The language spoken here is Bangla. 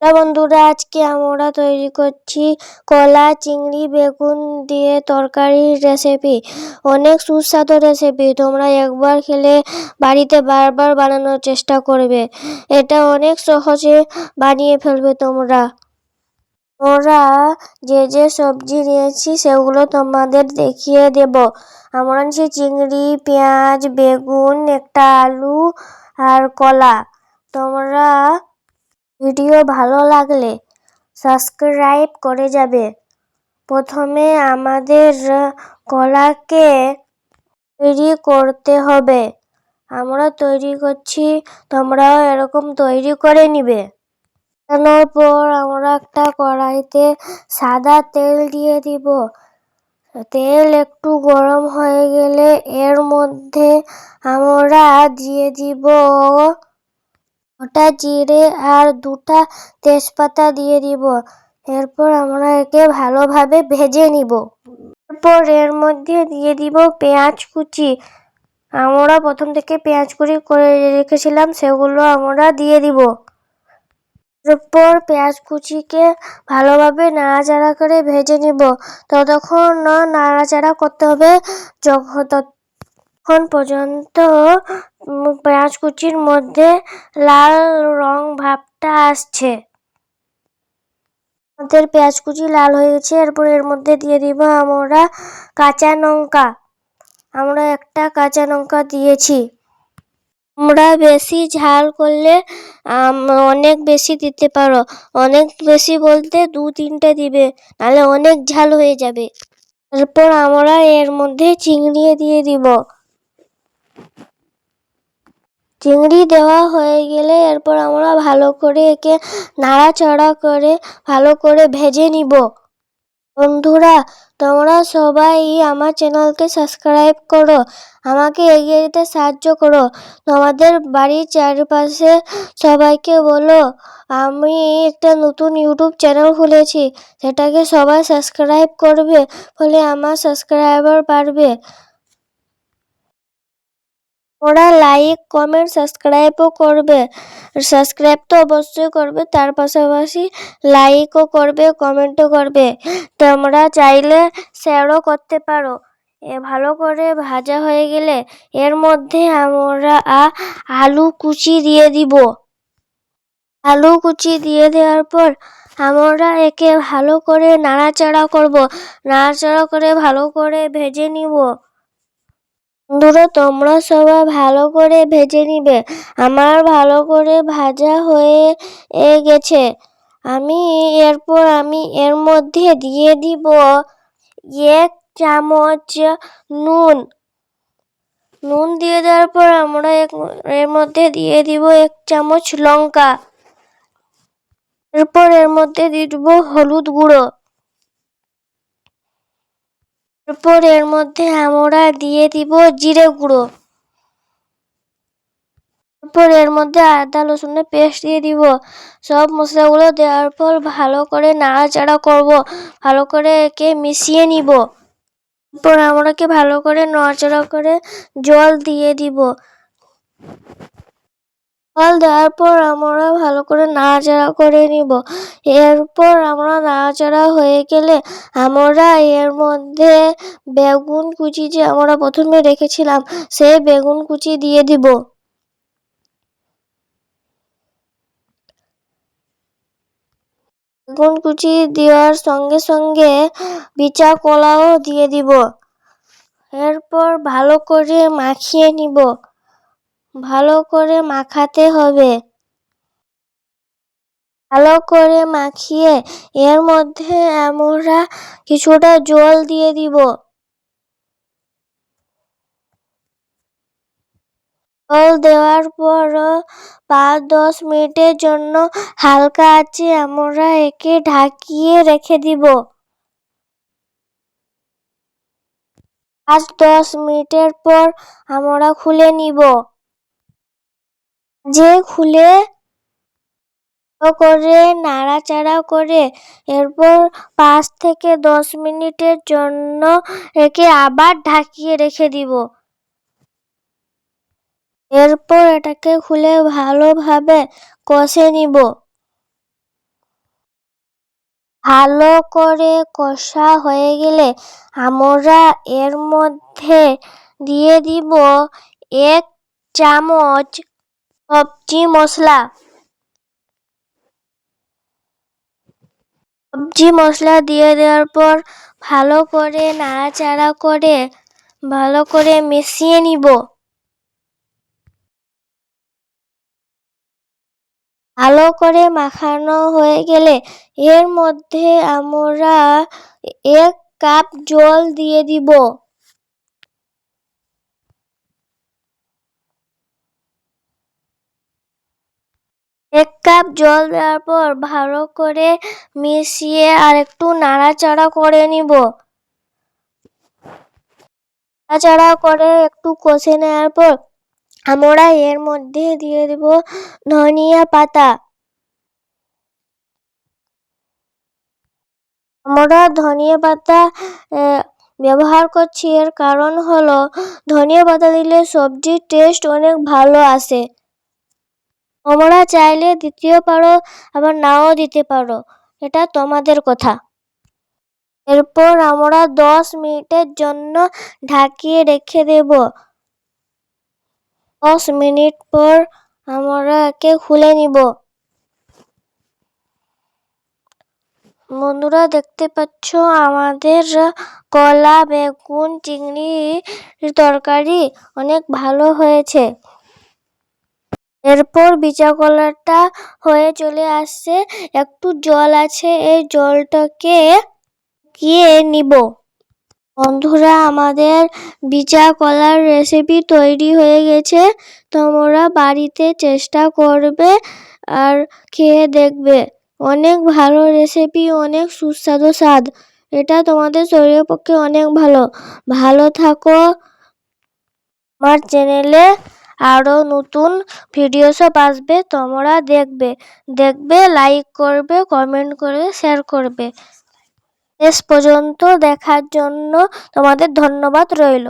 বন্ধুরা, আজকে আমরা তৈরি করছি কলা, চিংড়ি, বেগুন দিয়ে তরকারির রেসিপি। অনেক সুস্বাদু রেসিপি। তোমরা একবার খেলে বাড়িতে বারবার বানানোর চেষ্টা করবে। এটা অনেক সহজে বানিয়ে ফেলবে তোমরা। আমরা যে সবজি নিয়েছি সেগুলো তোমাদের দেখিয়ে দেব। আমরা নিয়েছি চিংড়ি, পেঁয়াজ, বেগুন, একটা আলু আর কলা। তোমরা ভিডিও ভালো লাগলে সাবস্ক্রাইব করে যাবে। প্রথমে আমাদের কলাকে তৈরি করতে হবে। আমরা তৈরি করছি, তোমরাও এরকম তৈরি করে নিবে। তার পর আমরা একটা কড়াইতে সাদা তেল দিয়ে দিব। তেল একটু গরম হয়ে গেলে এর মধ্যে আমরা দিয়ে দিব গোটা জিরে আর দুটা তেজপাতা দিয়ে দিব। এরপর আমরা একে ভালোভাবে ভেজে নিব। এরপর এর মধ্যে দিয়ে দিব পেঁয়াজ কুচি। আমরা প্রথম থেকে পেঁয়াজ কুচি করে রেখেছিলাম, সেগুলো আমরা দিয়ে দিব। এরপর পেঁয়াজ কুচিকে ভালোভাবে নাড়াচাড়া করে ভেজে নিব। ততক্ষণ নাড়াচাড়া করতে হবে যতক্ষণ পর্যন্ত পেঁয়াজ কুচির মধ্যে লাল রং ভাবটা আসছে। আমাদের পেঁয়াজ কুচি লাল হয়ে গেছে। এরপর এর মধ্যে দিয়ে দিব আমরা কাঁচা লঙ্কা। আমরা একটা কাঁচা লঙ্কা দিয়েছি। তোমরা বেশি ঝাল করলে অনেক বেশি দিতে পারো। অনেক বেশি বলতে 2-3টে দিবে, নাহলে অনেক ঝাল হয়ে যাবে। এরপর আমরা এর মধ্যে চিংড়ি দিয়ে দিব। চিংড়ি দেওয়া হয়ে গেলে এরপর আমরা ভালো করে একে নাড়াচাড়া করে ভালো করে ভেজে নিব। বন্ধুরা, তোমরা সবাই আমার চ্যানেলকে সাবস্ক্রাইব করো, আমাকে এগিয়ে যেতে সাহায্য করো। তোমাদের বাড়ির চারপাশে সবাইকে বলো আমি একটা নতুন ইউটিউব চ্যানেল খুলেছি, সেটাকে সবাই সাবস্ক্রাইব করবে, ফলে আমার সাবস্ক্রাইবার বাড়বে। ওরা লাইক, কমেন্ট, সাবস্ক্রাইবও করবে। সাবস্ক্রাইব তো অবশ্যই করবে, তার পাশাপাশি লাইকও করবে, কমেন্টও করবে। তোমরা চাইলে শেয়ারও করতে পারো। ভালো করে ভাজা হয়ে গেলে এর মধ্যে আমরা আলু কুচি দিয়ে দিব। আলু কুচি দিয়ে দেওয়ার পর আমরা একে ভালো করে নাড়াচাড়া করব। নাড়াচাড়া করে ভালো করে ভেজে নিব। বন্ধুরা, তোমরা সবাই ভালো করে ভেজে নিবে। আমার ভালো করে ভাজা হয়ে গেছে। এরপর আমি এর মধ্যে দিয়ে দিব 1 চামচ নুন। নুন দিয়ে দেওয়ার পর আমরা এর মধ্যে দিয়ে দিব 1 চামচ লঙ্কা। এরপর এর মধ্যে দিয়ে দিব হলুদ গুঁড়ো। এরপর এর মধ্যে আমরা দিয়ে দিব জিরে গুঁড়ো। এরপর এর মধ্যে আদা রসুনের পেস্ট দিয়ে দিব। সব মশলাগুলো দেওয়ার পর ভালো করে নাড়াচাড়া করব, ভালো করে একে মিশিয়ে নিব। এরপর আমরাকে ভালো করে নাড়াচাড়া করে জল দিয়ে দিব। জল দেওয়ার পর আমরা ভালো করে নাড়াচাড়া করে নিব। এরপর আমরা নাড়াচাড়া হয়ে গেলে আমরা এর মধ্যে বেগুন কুচি যে আমরা প্রথমে রেখেছিলাম, সেই বেগুন কুচি দিয়ে দিব। বেগুন কুচি দেওয়ার সঙ্গে সঙ্গে বিচা কলাও দিয়ে দিব। এরপর ভালো করে মাখিয়ে নিব। ভালো করে মাখাতে হবে। ভালো করে মাখিয়ে এর মধ্যে আমরা কিছুটা জল দিয়ে দিব। জল দেওয়ার পর 5-10 মিনিটের জন্য হালকা আঁচে আমরা একে ঢাকিয়ে রেখে দিব। 5-10 মিনিটের পর আমরা খুলে নিব। খুলে করে নাড়াচাড়া করে এরপর 5 থেকে 10 মিনিটের জন্য একে আবার ঢাকিয়ে রেখে দিব। এরপর এটাকে খুলে ভালোভাবে কষে নিব। ভালো করে কষা হয়ে গেলে আমরা এর মধ্যে দিয়ে দিব 1 চামচ সবজি মশলা। সবজি মশলা দিয়ে দেওয়ার পর ভালো করে নাড়াচাড়া করে ভালো করে মিশিয়ে নিব। ভালো করে মাখানো হয়ে গেলে এর মধ্যে আমরা 1 কাপ জল দিয়ে দিব। 1 কাপ জল দেওয়ার পর ভালো করে মিশিয়ে আর একটু নাড়াচাড়া করে নিব। নাড়াচাড়া করে একটু কষে নেওয়ার পর আমরা এর মধ্যে দিয়ে দেব ধনিয়া পাতা। আমরা ধনিয়া পাতা ব্যবহার করছি, এর কারণ হলো ধনিয়া পাতা দিলে সবজির টেস্ট অনেক ভালো আসে। তোমরা চাইলে দিতেও পারো, আবার নাও দিতে পারো, এটা তোমাদের কথা। এরপর আমরা 10 মিনিটের জন্য ঢাকিয়ে রেখে দেব। 10 মিনিট পর আমরা একে খুলে নিব। বন্ধুরা দেখতে পাচ্ছ আমাদের কলা বেগুন চিংড়ি তরকারি অনেক ভালো হয়েছে। এরপর বিচা কলাটা হয়ে চলে আসছে, একটু জল আছে, এই জলটাকে শুকিয়ে নিব। বন্ধুরা আমাদের বিচা কলার রেসিপি তৈরি হয়ে গেছে। তোমরা বাড়িতে চেষ্টা করবে আর খেয়ে দেখবে। অনেক ভালো রেসিপি, অনেক সুস্বাদু স্বাদ। এটা তোমাদের শরীরের পক্ষে অনেক ভালো। ভালো থাকো। আমার চ্যানেলে আরো নতুন ভিডিও সব আসবে, তোমরা দেখবে, লাইক করবে, কমেন্ট করবে, শেয়ার করবে। শেষ পর্যন্ত দেখার জন্য তোমাদের ধন্যবাদ রইল।